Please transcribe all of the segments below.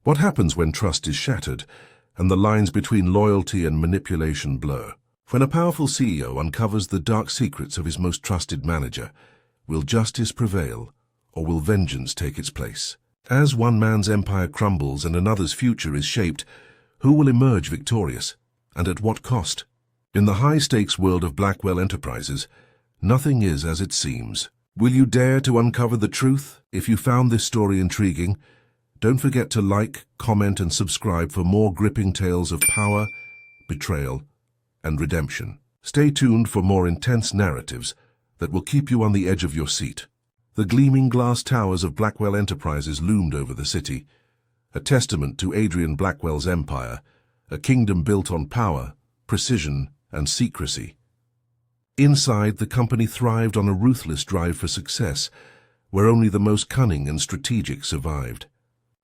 What happens when trust is shattered and the lines between loyalty and manipulation blur? When a powerful CEO uncovers the dark secrets of his most trusted manager, will justice prevail or will vengeance take its place? As one man's empire crumbles and another's future is shaped, who will emerge victorious, and at what cost? In the high-stakes world of Blackmail enterprises, nothing is as it seems. Will you dare to uncover the truth? If you found this story intriguing, don't forget to like, comment, and subscribe for more gripping tales of power, betrayal, and redemption. Stay tuned for more intense narratives that will keep you on the edge of your seat. The gleaming glass towers of Blackmail Enterprises loomed over the city, a testament to Adrian Blackmail's empire, a kingdom built on power, precision, and secrecy. Inside, the company thrived on a ruthless drive for success, where only the most cunning and strategic survived.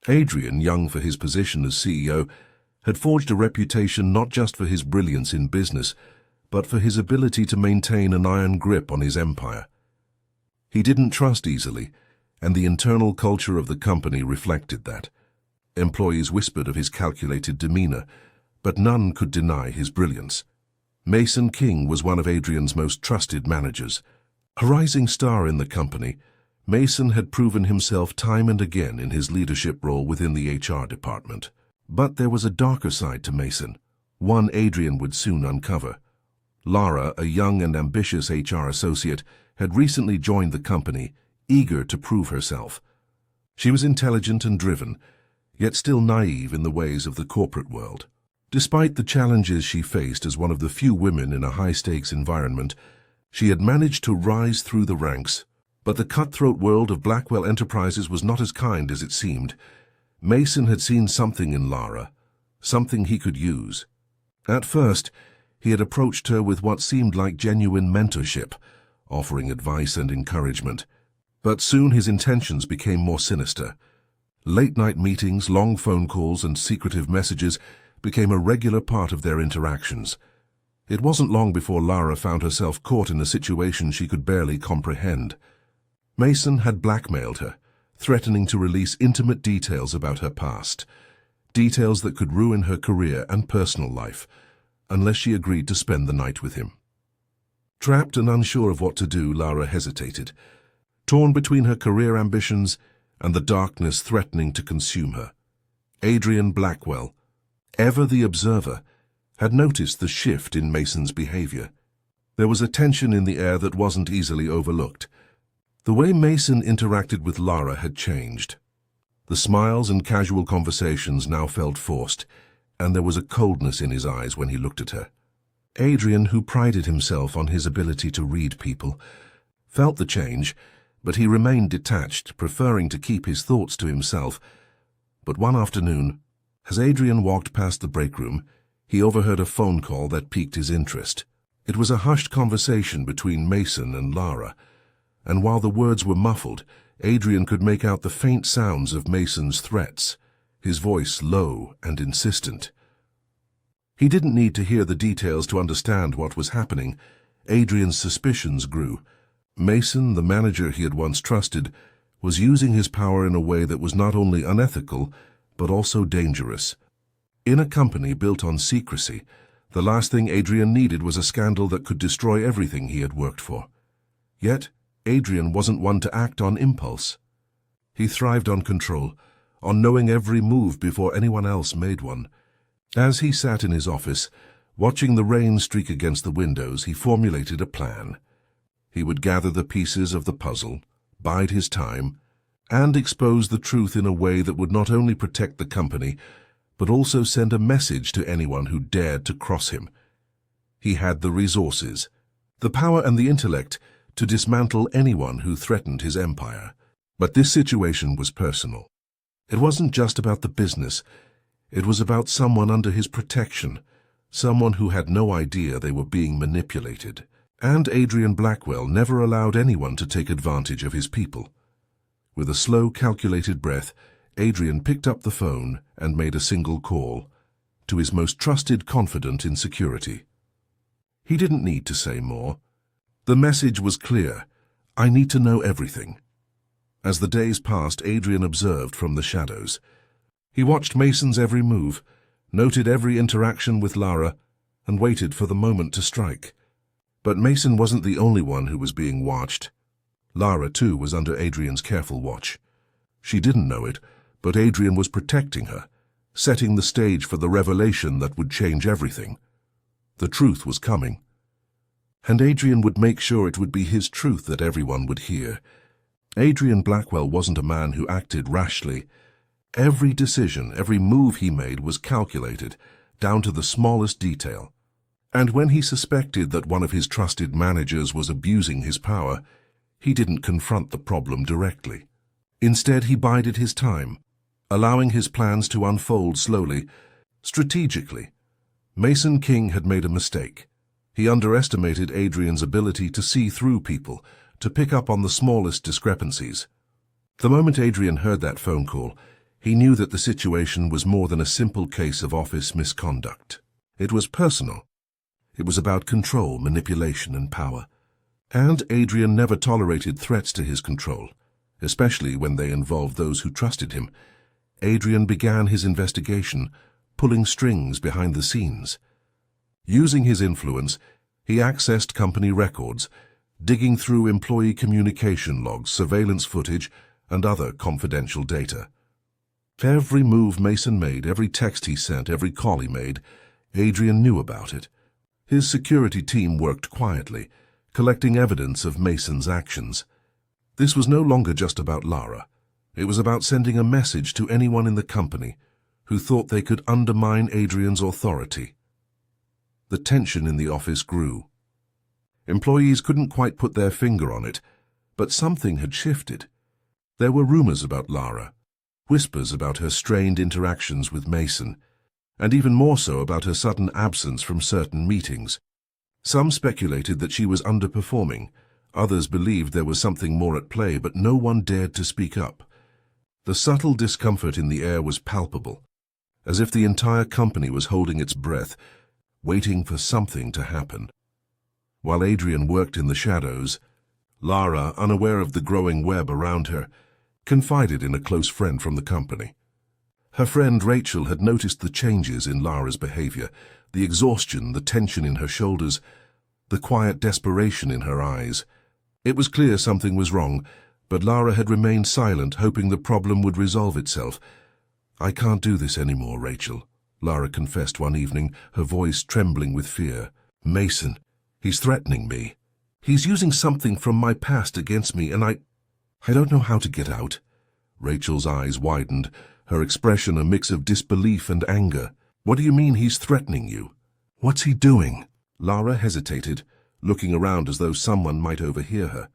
Adrian, young for his position as CEO, had forged a reputation not just for his brilliance in business, but for his ability to maintain an iron grip on his empire. He didn't trust easily, and the internal culture of the company reflected that. Employees whispered of his calculated demeanor, but none could deny his brilliance. Mason King was one of Adrian's most trusted managers. A rising star in the company, Mason had proven himself time and again in his leadership role within the HR department. But there was a darker side to Mason, one Adrian would soon uncover. Lara, a young and ambitious HR associate, had recently joined the company, eager to prove herself. She was intelligent and driven, yet still naive in the ways of the corporate world. Despite the challenges she faced as one of the few women in a high-stakes environment, she had managed to rise through the ranks. But the cutthroat world of Blackmail Enterprises was not as kind as it seemed. Mason had seen something in Lara, something he could use. At first, he had approached her with what seemed like genuine mentorship, offering advice and encouragement. But soon his intentions became more sinister. Late-night meetings, long phone calls, and secretive messages became a regular part of their interactions. It wasn't long before Lara found herself caught in a situation she could barely comprehend. Mason had blackmailed her, threatening to release intimate details about her past, details that could ruin her career and personal life, unless she agreed to spend the night with him. Trapped and unsure of what to do, Lara hesitated, torn between her career ambitions and the darkness threatening to consume her. Adrian Blackmail, ever the observer, had noticed the shift in Mason's behavior. There was a tension in the air that wasn't easily overlooked. The way Mason interacted with Lara had changed. The smiles and casual conversations now felt forced, and there was a coldness in his eyes when he looked at her. Adrian, who prided himself on his ability to read people, felt the change, but he remained detached, preferring to keep his thoughts to himself. But one afternoon, as Adrian walked past the break room, he overheard a phone call that piqued his interest. It was a hushed conversation between Mason and Lara, and while the words were muffled, Adrian could make out the faint sounds of Mason's threats, his voice low and insistent. He didn't need to hear the details to understand what was happening. Adrian's suspicions grew. Mason, the manager he had once trusted, was using his power in a way that was not only unethical, but also dangerous. In a company built on secrecy, the last thing Adrian needed was a scandal that could destroy everything he had worked for. Yet, Adrian wasn't one to act on impulse. He thrived on control, on knowing every move before anyone else made one. As he sat in his office, watching the rain streak against the windows, he formulated a plan. He would gather the pieces of the puzzle, bide his time, and expose the truth in a way that would not only protect the company, but also send a message to anyone who dared to cross him. He had the resources, the power and the intellect to dismantle anyone who threatened his empire. But this situation was personal. It wasn't just about the business. It was about someone under his protection, someone who had no idea they were being manipulated. And Adrian Blackmail never allowed anyone to take advantage of his people. With a slow, calculated breath, Adrian picked up the phone and made a single call to his most trusted confidant in security. He didn't need to say more. The message was clear: I need to know everything. As the days passed, Adrian observed from the shadows. He watched Mason's every move, noted every interaction with Lara, and waited for the moment to strike. But Mason wasn't the only one who was being watched. Lara, too, was under Adrian's careful watch. She didn't know it, but Adrian was protecting her, setting the stage for the revelation that would change everything. The truth was coming. And Adrian would make sure it would be his truth that everyone would hear. Adrian Blackwell wasn't a man who acted rashly. Every decision, every move he made was calculated, down to the smallest detail. And when he suspected that one of his trusted managers was abusing his power, he didn't confront the problem directly. Instead, he bided his time, allowing his plans to unfold slowly, strategically. Mason King had made a mistake. He underestimated Adrian's ability to see through people, to pick up on the smallest discrepancies. The moment Adrian heard that phone call, he knew that the situation was more than a simple case of office misconduct. It was personal. It was about control, manipulation, and power. And Adrian never tolerated threats to his control, especially when they involved those who trusted him. Adrian began his investigation, pulling strings behind the scenes. Using his influence, he accessed company records, digging through employee communication logs, surveillance footage, and other confidential data. Every move Mason made, every text he sent, every call he made, Adrian knew about it. His security team worked quietly, collecting evidence of Mason's actions. This was no longer just about Lara. It was about sending a message to anyone in the company who thought they could undermine Adrian's authority. The tension in the office grew. Employees couldn't quite put their finger on it, but something had shifted. There were rumors about Lara, whispers about her strained interactions with Mason, and even more so about her sudden absence from certain meetings. Some speculated that she was underperforming. Others believed there was something more at play, but no one dared to speak up. The subtle discomfort in the air was palpable, as if the entire company was holding its breath, waiting for something to happen. While Adrian worked in the shadows, Lara, unaware of the growing web around her, confided in a close friend from the company. Her friend Rachel had noticed the changes in Lara's behavior, the exhaustion, the tension in her shoulders, the quiet desperation in her eyes. It was clear something was wrong, but Lara had remained silent, hoping the problem would resolve itself. "I can't do this anymore, Rachel," Lara confessed one evening, her voice trembling with fear. "Mason, he's threatening me. He's using something from my past against me, and I don't know how to get out." Rachel's eyes widened, her expression a mix of disbelief and anger. "What do you mean he's threatening you? What's he doing?" Lara hesitated, looking around as though someone might overhear her.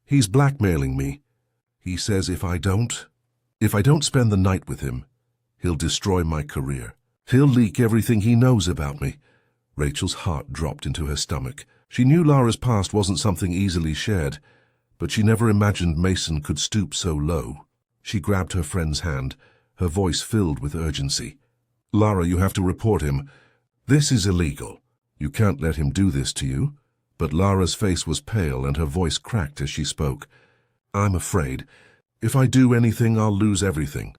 "He's blackmailing me. He says if I don't spend the night with him, he'll destroy my career. He'll leak everything he knows about me." Rachel's heart dropped into her stomach. She knew Lara's past wasn't something easily shared, but she never imagined Mason could stoop so low. She grabbed her friend's hand, her voice filled with urgency. "Lara, you have to report him. This is illegal. You can't let him do this to you." But Lara's face was pale and her voice cracked as she spoke. "I'm afraid. If I do anything, I'll lose everything.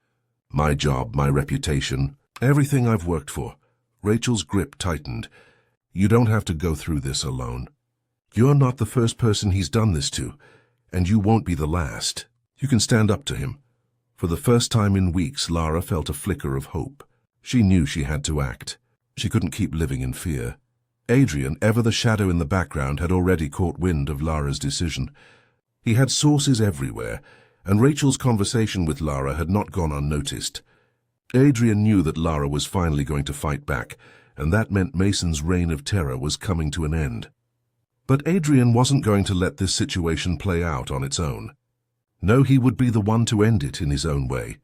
My job, my reputation, everything I've worked for." Rachel's grip tightened. "You don't have to go through this alone. You're not the first person he's done this to, and you won't be the last. You can stand up to him." For the first time in weeks, Lara felt a flicker of hope. She knew she had to act. She couldn't keep living in fear. Adrian, ever the shadow in the background, had already caught wind of Lara's decision. He had sources everywhere, and Rachel's conversation with Lara had not gone unnoticed. Adrian knew that Lara was finally going to fight back, and that meant Mason's reign of terror was coming to an end. But Adrian wasn't going to let this situation play out on its own. No, he would be the one to end it in his own way.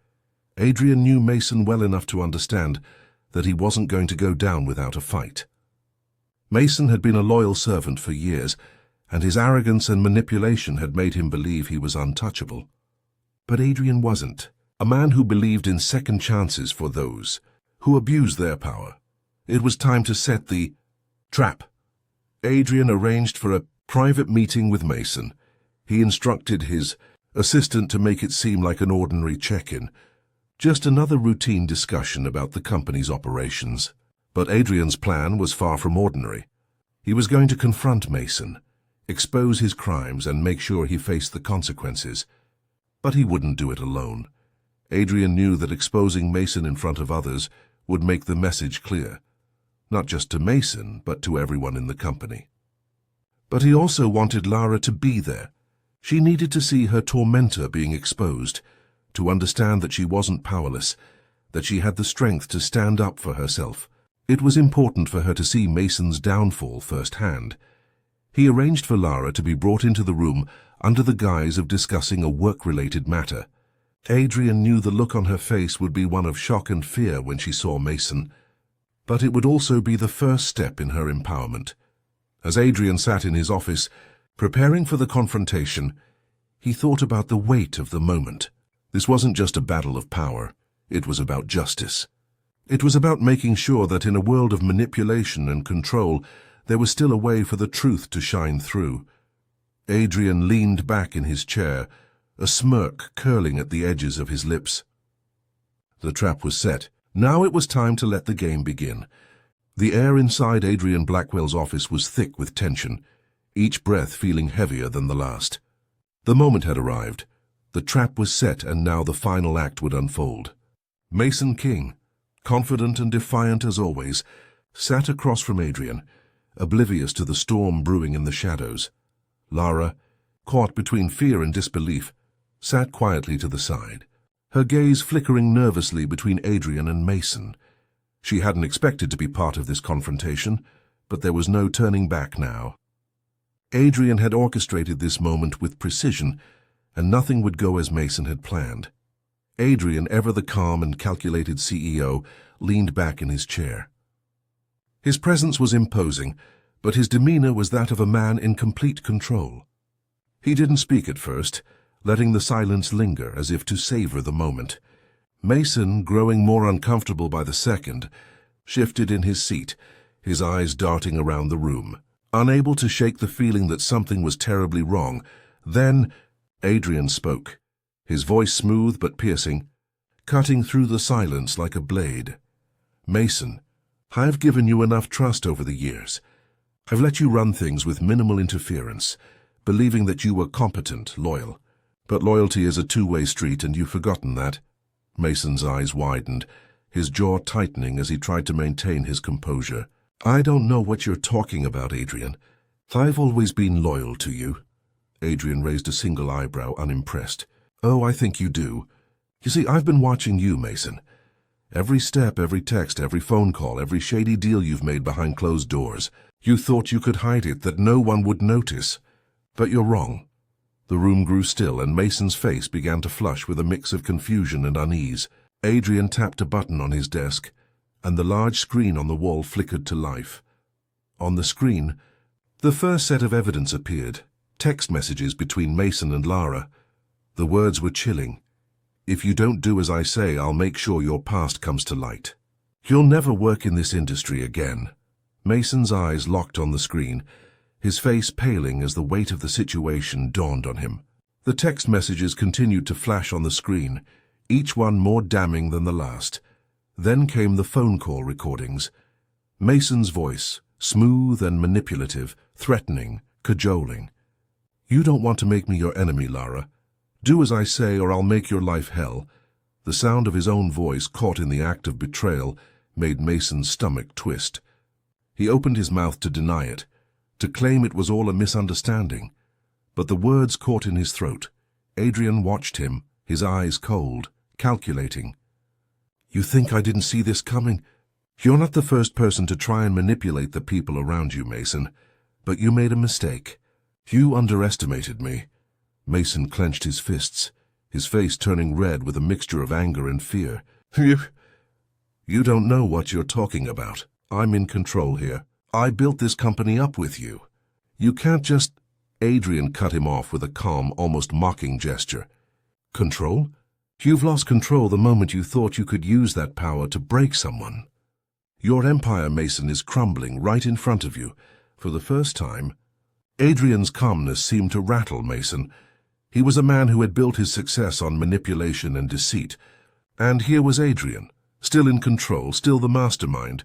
Adrian knew Mason well enough to understand that he wasn't going to go down without a fight. Mason had been a loyal servant for years, and his arrogance and manipulation had made him believe he was untouchable. But Adrian wasn't. A man who believed in second chances for those who abused their power. It was time to set the trap. Adrian arranged for a private meeting with Mason. He instructed his assistant to make it seem like an ordinary check-in, Just another routine discussion about the company's operations. But Adrian's plan was far from ordinary. He was going to confront Mason, expose his crimes, and make sure he faced the consequences. But he wouldn't do it alone. Adrian knew that exposing Mason in front of others would make the message clear, not just to Mason, but to everyone in the company. But he also wanted Lara to be there. She needed to see her tormentor being exposed, to understand that she wasn't powerless, that she had the strength to stand up for herself. It was important for her to see Mason's downfall firsthand. He arranged for Lara to be brought into the room under the guise of discussing a work-related matter. Adrian knew the look on her face would be one of shock and fear when she saw Mason, but it would also be the first step in her empowerment. As Adrian sat in his office, preparing for the confrontation, he thought about the weight of the moment. This wasn't just a battle of power, it was about justice. It was about making sure that in a world of manipulation and control, there was still a way for the truth to shine through. Adrian leaned back in his chair, a smirk curling at the edges of his lips. The trap was set. Now it was time to let the game begin. The air inside Adrian Blackwell's office was thick with tension, each breath feeling heavier than the last. The moment had arrived. The trap was set, and now the final act would unfold. Mason King, confident and defiant as always, sat across from Adrian, oblivious to the storm brewing in the shadows. Lara, caught between fear and disbelief, sat quietly to the side, her gaze flickering nervously between Adrian and Mason. She hadn't expected to be part of this confrontation, but there was no turning back now. Adrian had orchestrated this moment with precision, and nothing would go as Mason had planned. Adrian, ever the calm and calculated CEO, leaned back in his chair. His presence was imposing, but his demeanor was that of a man in complete control. He didn't speak at first, letting the silence linger as if to savor the moment. Mason, growing more uncomfortable by the second, shifted in his seat, his eyes darting around the room, unable to shake the feeling that something was terribly wrong. Then Adrian spoke, his voice smooth but piercing, cutting through the silence like a blade. "Mason, I've given you enough trust over the years. I've let you run things with minimal interference, believing that you were competent, loyal. But loyalty is a two-way street, and you've forgotten that." Mason's eyes widened, his jaw tightening as he tried to maintain his composure. "I don't know what you're talking about, Adrian. I've always been loyal to you." Adrian raised a single eyebrow, unimpressed. "Oh, I think you do. You see, I've been watching you, Mason. Every step, every text, every phone call, every shady deal you've made behind closed doors. You thought you could hide it, that no one would notice. But you're wrong." The room grew still, and Mason's face began to flush with a mix of confusion and unease. Adrian tapped a button on his desk, and the large screen on the wall flickered to life. On the screen, the first set of evidence appeared, text messages between Mason and Lara. The words were chilling. "If you don't do as I say, I'll make sure your past comes to light. You'll never work in this industry again." Mason's eyes locked on the screen, his face paling as the weight of the situation dawned on him. The text messages continued to flash on the screen, each one more damning than the last. Then came the phone call recordings. Mason's voice, smooth and manipulative, threatening, cajoling. "You don't want to make me your enemy, Lara. Do as I say, or I'll make your life hell." The sound of his own voice, caught in the act of betrayal, made Mason's stomach twist. He opened his mouth to deny it, to claim it was all a misunderstanding. But the words caught in his throat. Adrian watched him, his eyes cold, calculating. "You think I didn't see this coming? You're not the first person to try and manipulate the people around you, Mason. But you made a mistake. You underestimated me." Mason clenched his fists, his face turning red with a mixture of anger and fear. You don't know what you're talking about. I'm in control here. I built this company up with you. You can't just—" Adrian cut him off with a calm, almost mocking gesture. "Control? You've lost control the moment you thought you could use that power to break someone. Your empire, Mason, is crumbling right in front of you. For the first time." Adrian's calmness seemed to rattle Mason. He was a man who had built his success on manipulation and deceit, And here was Adrian, still in control, still the mastermind,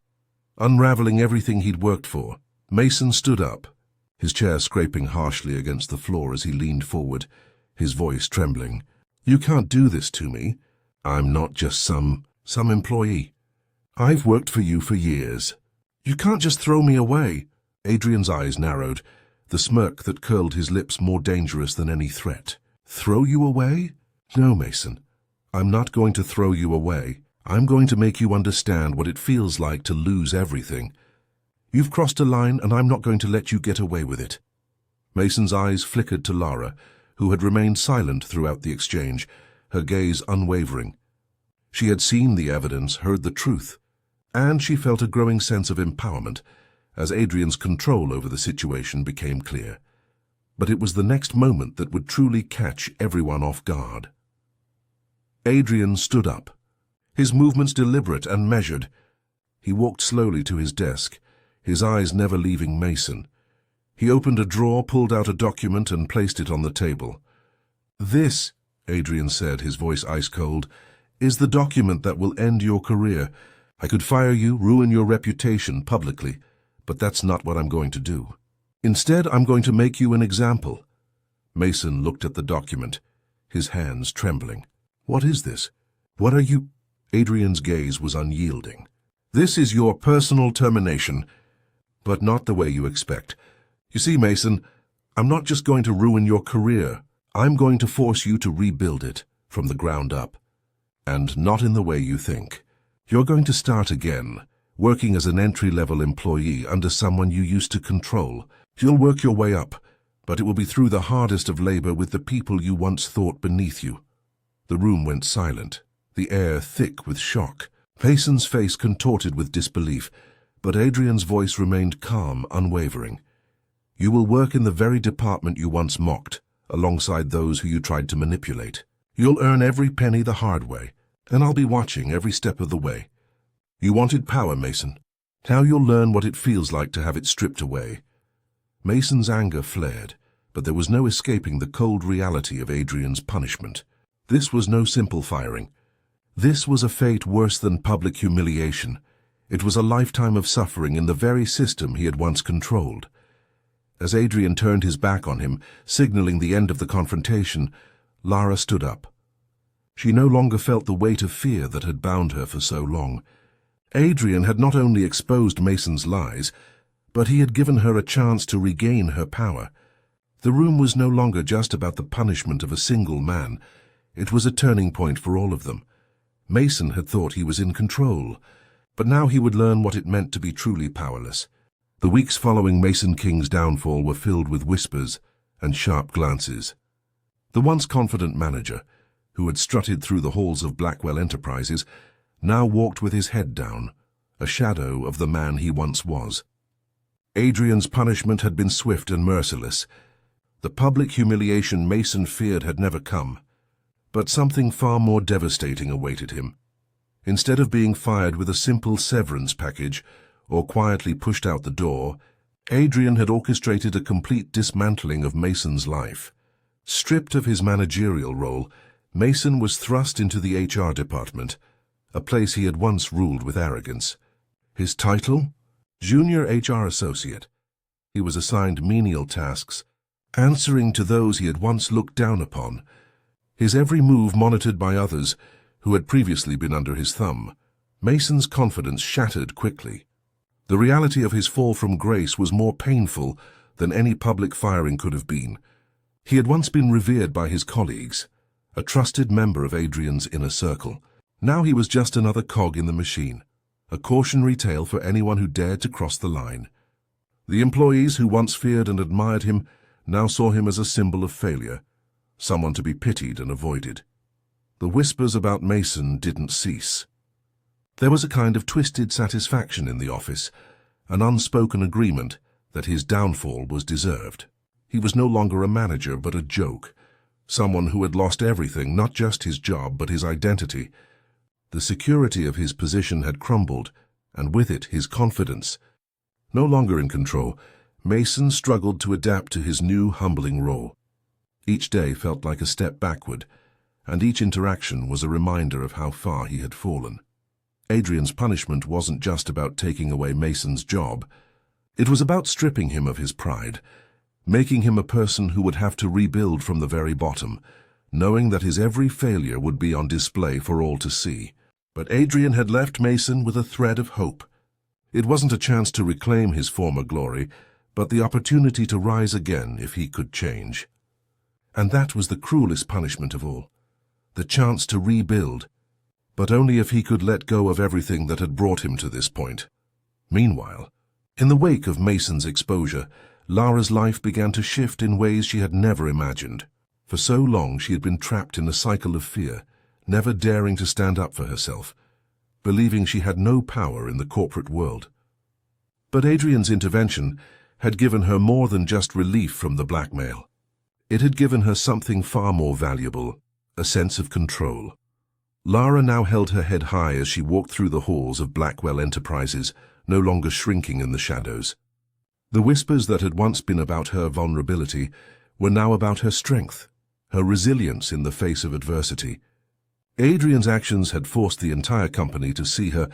unraveling everything he'd worked for. Mason stood up, his chair scraping harshly against the floor as he leaned forward, his voice trembling. "You can't do this to me. I'm not just some employee. I've worked for you for years. You can't just throw me away." Adrian's eyes narrowed, the smirk that curled his lips more dangerous than any threat. "Throw you away? No, Mason. I'm not going to throw you away. I'm going to make you understand what it feels like to lose everything. You've crossed a line, and I'm not going to let you get away with it." Mason's eyes flickered to Lara, who had remained silent throughout the exchange, her gaze unwavering. She had seen the evidence, heard the truth, and she felt a growing sense of empowerment as Adrian's control over the situation became clear. But it was the next moment that would truly catch everyone off guard. Adrian stood up, his movements deliberate and measured. He walked slowly to his desk, his eyes never leaving Mason. He opened a drawer, pulled out a document, and placed it on the table. "This," Adrian said, his voice ice-cold, "is the document that will end your career. I could fire you, ruin your reputation publicly, but that's not what I'm going to do. Instead, I'm going to make you an example." Mason looked at the document, his hands trembling. "What is this? What are you—" Adrian's gaze was unyielding. "This is your personal termination, but not the way you expect. You see, Mason, I'm not just going to ruin your career. I'm going to force you to rebuild it from the ground up, and not in the way you think. You're going to start again, working as an entry-level employee under someone you used to control. You'll work your way up, but it will be through the hardest of labor with the people you once thought beneath you." The room went silent, the air thick with shock. Mason's face contorted with disbelief, but Adrian's voice remained calm, unwavering. "You will work in the very department you once mocked, alongside those who you tried to manipulate. You'll earn every penny the hard way, and I'll be watching every step of the way. You wanted power, Mason. Now you'll learn what it feels like to have it stripped away." Mason's anger flared, but there was no escaping the cold reality of Adrian's punishment. This was no simple firing. This was a fate worse than public humiliation. It was a lifetime of suffering in the very system he had once controlled. As Adrian turned his back on him, signaling the end of the confrontation, Lara stood up. She no longer felt the weight of fear that had bound her for so long. Adrian had not only exposed Mason's lies, but he had given her a chance to regain her power. The room was no longer just about the punishment of a single man. It was a turning point for all of them. Mason had thought he was in control, but now he would learn what it meant to be truly powerless. The weeks following Mason King's downfall were filled with whispers and sharp glances. The once confident manager, who had strutted through the halls of Blackwell Enterprises, now walked with his head down, a shadow of the man he once was. Adrian's punishment had been swift and merciless. The public humiliation Mason feared had never come, but something far more devastating awaited him. Instead of being fired with a simple severance package or quietly pushed out the door, Adrian had orchestrated a complete dismantling of Mason's life. Stripped of his managerial role, Mason was thrust into the HR department, a place he had once ruled with arrogance. His title? Junior HR Associate. He was assigned menial tasks, answering to those he had once looked down upon, his every move monitored by others who had previously been under his thumb. Mason's confidence shattered quickly. The reality of his fall from grace was more painful than any public firing could have been. He had once been revered by his colleagues, a trusted member of Adrian's inner circle. Now he was just another cog in the machine, a cautionary tale for anyone who dared to cross the line. The employees who once feared and admired him now saw him as a symbol of failure, someone to be pitied and avoided. The whispers about Mason didn't cease. There was a kind of twisted satisfaction in the office, an unspoken agreement that his downfall was deserved. He was no longer a manager but a joke, someone who had lost everything, not just his job but his identity. The security of his position had crumbled, and with it his confidence. No longer in control, Mason struggled to adapt to his new humbling role. Each day felt like a step backward, and each interaction was a reminder of how far he had fallen. Adrian's punishment wasn't just about taking away Mason's job. It was about stripping him of his pride, making him a person who would have to rebuild from the very bottom, knowing that his every failure would be on display for all to see. But Adrian had left Mason with a thread of hope. It wasn't a chance to reclaim his former glory, but the opportunity to rise again if he could change. And that was the cruelest punishment of all. The chance to rebuild, but only if he could let go of everything that had brought him to this point. Meanwhile, in the wake of Mason's exposure, Lara's life began to shift in ways she had never imagined. For so long she had been trapped in a cycle of fear, never daring to stand up for herself, believing she had no power in the corporate world. But Adrian's intervention had given her more than just relief from the blackmail. It had given her something far more valuable, a sense of control. Lara now held her head high as she walked through the halls of Blackwell Enterprises, no longer shrinking in the shadows. The whispers that had once been about her vulnerability were now about her strength, her resilience in the face of adversity. Adrian's actions had forced the entire company to see her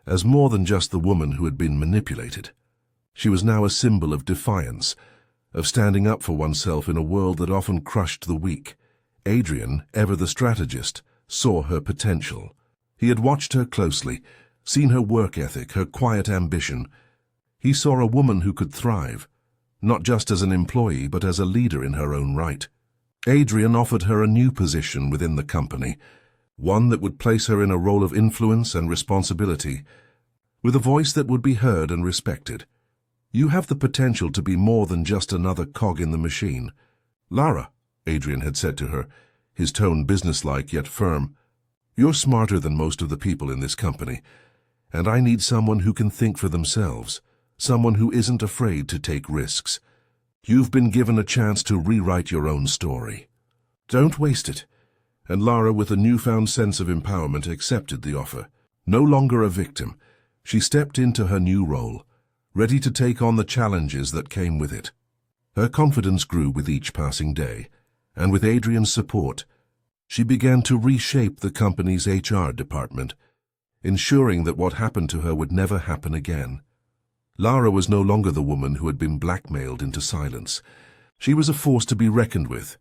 as more than just the woman who had been manipulated. She was now a symbol of defiance, of standing up for oneself in a world that often crushed the weak. Adrian, ever the strategist, saw her potential. He had watched her closely, seen her work ethic, her quiet ambition. He saw a woman who could thrive, not just as an employee but as a leader in her own right. Adrian offered her a new position within the company, one that would place her in a role of influence and responsibility, with a voice that would be heard and respected. "You have the potential to be more than just another cog in the machine. Lara," Adrian had said to her, his tone businesslike yet firm, "you're smarter than most of the people in this company, and I need someone who can think for themselves, someone who isn't afraid to take risks. You've been given a chance to rewrite your own story. Don't waste it." And Lara, with a newfound sense of empowerment, accepted the offer. No longer a victim, she stepped into her new role, ready to take on the challenges that came with it. Her confidence grew with each passing day, and with Adrian's support, she began to reshape the company's HR department, ensuring that what happened to her would never happen again. Lara was no longer the woman who had been blackmailed into silence. She was a force to be reckoned with,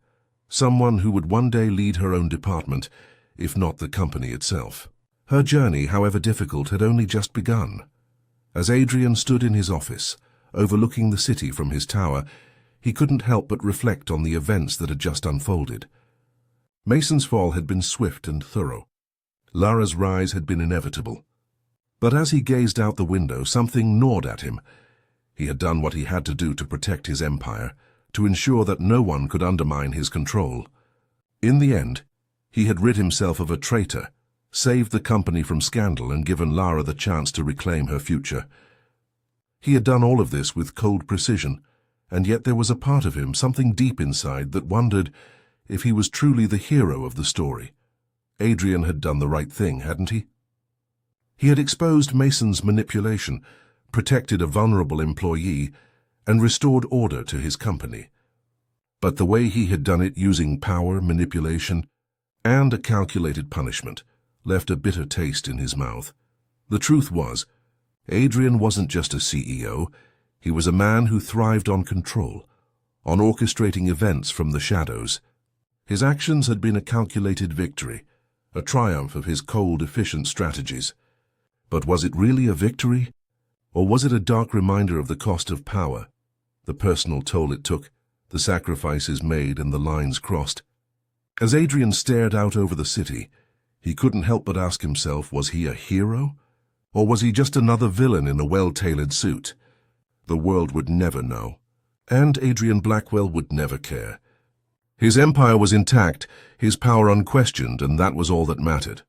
someone who would one day lead her own department, if not the company itself. Her journey, however difficult, had only just begun. As Adrian stood in his office, overlooking the city from his tower, he couldn't help but reflect on the events that had just unfolded. Mason's fall had been swift and thorough. Lara's rise had been inevitable. But as he gazed out the window, something gnawed at him. He had done what he had to do to protect his empire, to ensure that no one could undermine his control. In the end, he had rid himself of a traitor, saved the company from scandal, and given Lara the chance to reclaim her future. He had done all of this with cold precision, and yet there was a part of him, something deep inside, that wondered if he was truly the hero of the story. Adrian had done the right thing, hadn't he? He had exposed Mason's manipulation, protected a vulnerable employee, and restored order to his company. But the way he had done it, using power, manipulation, and a calculated punishment, left a bitter taste in his mouth. The truth was, Adrian wasn't just a CEO, he was a man who thrived on control, on orchestrating events from the shadows. His actions had been a calculated victory, a triumph of his cold, efficient strategies. But was it really a victory? Or was it a dark reminder of the cost of power, the personal toll it took, the sacrifices made and the lines crossed? As Adrian stared out over the city, he couldn't help but ask himself, was he a hero? Or was he just another villain in a well-tailored suit? The world would never know, and Adrian Blackwell would never care. His empire was intact, his power unquestioned, and that was all that mattered.